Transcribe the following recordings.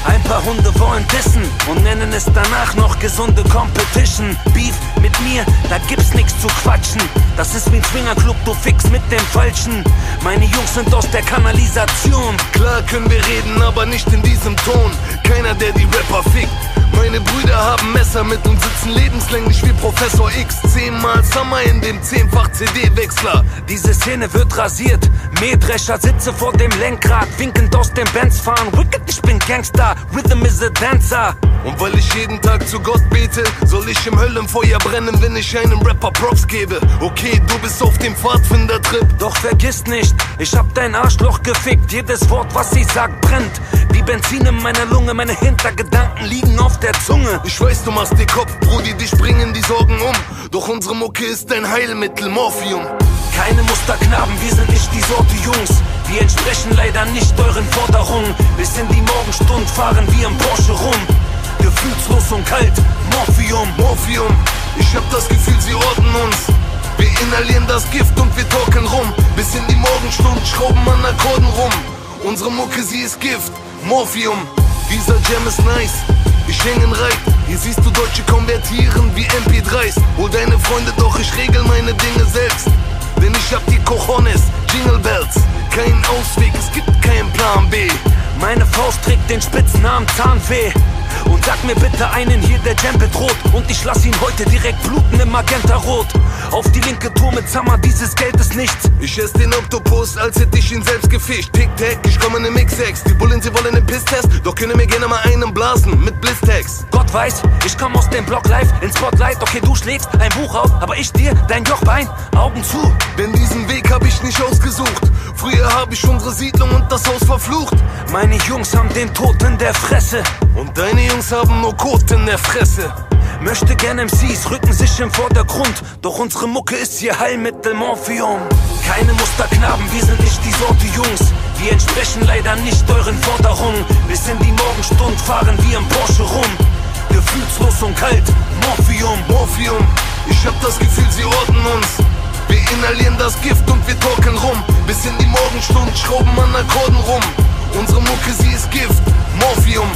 Ein paar Hunde wollen dissen und nennen es danach noch gesunde Competition. Beef mit mir, da gibt's nix zu quatschen. Das ist wie ein Swingerclub, du fix mit dem Falschen. Meine Jungs sind aus der Kanalisation. Klar können wir reden, aber nicht in diesem Ton. Keiner, der die Rapper fickt. Meine Brüder haben Messer mit und sitzen lebenslänglich wie Professor X. 10-mal Summer in dem 10-fach CD-Wechsler. Diese Szene wird rasiert. Mähdrescher sitze vor dem Lenkrad, winkend aus dem Benz fahren. Wicked, ich bin Gangster, Rhythm is a Dancer. Und weil ich jeden Tag zu Gott bete, soll ich im Höllenfeuer brennen, wenn ich einem Rapper Props gebe. Okay, du bist auf dem Pfadfinder-Trip. Doch vergiss nicht, ich hab dein Arschloch gefickt. Jedes Wort, was ich sag, brennt. Wie Benzin in meiner Lunge, meine Hintergedanken liegen auf der Zunge. Ich weiß, du machst dir Kopf, Brudi, dich bringen die Sorgen um. Doch unsere Mucke ist ein Heilmittel, Morphium. Keine Musterknaben, wir sind nicht die Sorte Jungs. Wir entsprechen leider nicht euren Forderungen. Bis in die Morgenstund fahren wir im Porsche rum. Gefühlslos und kalt, Morphium. Morphium, ich hab das Gefühl, sie orten uns. Wir inhalieren das Gift und wir talken rum. Bis in die Morgenstund schrauben an Akkorden rum. Unsere Mucke, sie ist Gift, Morphium. Dieser Jam ist nice, ich häng in Reit. Hier siehst du Deutsche konvertieren wie MP3s. Hol deine Freunde, doch ich regel meine Dinge selbst. Denn ich hab die Cojones, Jingle Bells. Kein Ausweg, es gibt keinen Plan B. Meine Faust trägt den Spitznamen Zahnweh. Und sag mir bitte einen hier, der Jam bedroht. Und ich lass ihn heute direkt bluten im Magenta-Rot. Auf die linke Tour mit Summer, dieses Geld ist nichts. Ich ess den Oktopus, als hätte ich ihn selbst gefischt. Tic-Tac, ich komme in den Mix-Ex. Die Bullen, sie wollen den Piss-Test, doch können mir gerne mal einen blasen mit Bliss-Tags. Gott weiß, ich komm aus dem Block live ins Spotlight. Okay, du schlägst ein Buch auf, aber ich dir dein Jochbein, Augen zu. Denn diesen Weg hab ich nicht ausgesucht. Früher hab ich unsere Siedlung und das Haus verflucht. Meine Jungs haben den Tod in der Fresse. Und deine Jungs haben nur Kot in der Fresse. Möchte gern MCs rücken sich im Vordergrund. Doch unsere Mucke ist hier Heilmittel, Morphium. Keine Musterknaben, wir sind nicht die Sorte Jungs. Wir entsprechen leider nicht euren Forderungen. Bis in die Morgenstund fahren wir im Porsche rum. Gefühlslos und kalt, Morphium. Morphium, ich hab das Gefühl, sie orten uns. Wir inhalieren das Gift und wir talken rum. Bis in die Morgenstund schrauben an Akkorden rum. Unsere Mucke, sie ist Gift, Morphium.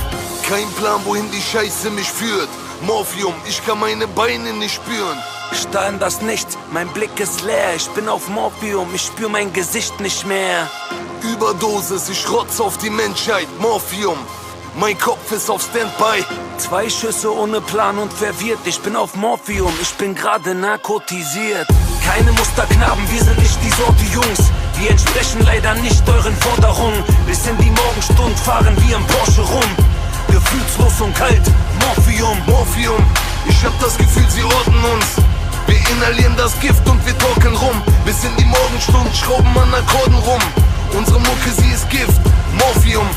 Kein Plan, wohin die Scheiße mich führt. Morphium, ich kann meine Beine nicht spüren. Starr in das Nichts, mein Blick ist leer. Ich bin auf Morphium, ich spür mein Gesicht nicht mehr. Überdosis, ich rotz auf die Menschheit, Morphium. Mein Kopf ist auf Standby. 2 Schüsse ohne Plan und verwirrt. Ich bin auf Morphium, ich bin gerade narkotisiert. Keine Musterknaben, wir sind nicht die Sorte Jungs. Wir entsprechen leider nicht euren Forderungen. Bis in die Morgenstund fahren wir im Porsche rum. Gefühlslos und kalt, Morphium. Morphium, ich hab das Gefühl, sie orten uns. Wir inhalieren das Gift und wir talken rum. Bis in die Morgenstund schrauben an Akkorden rum. Unsere Mucke, sie ist Gift, Morphium.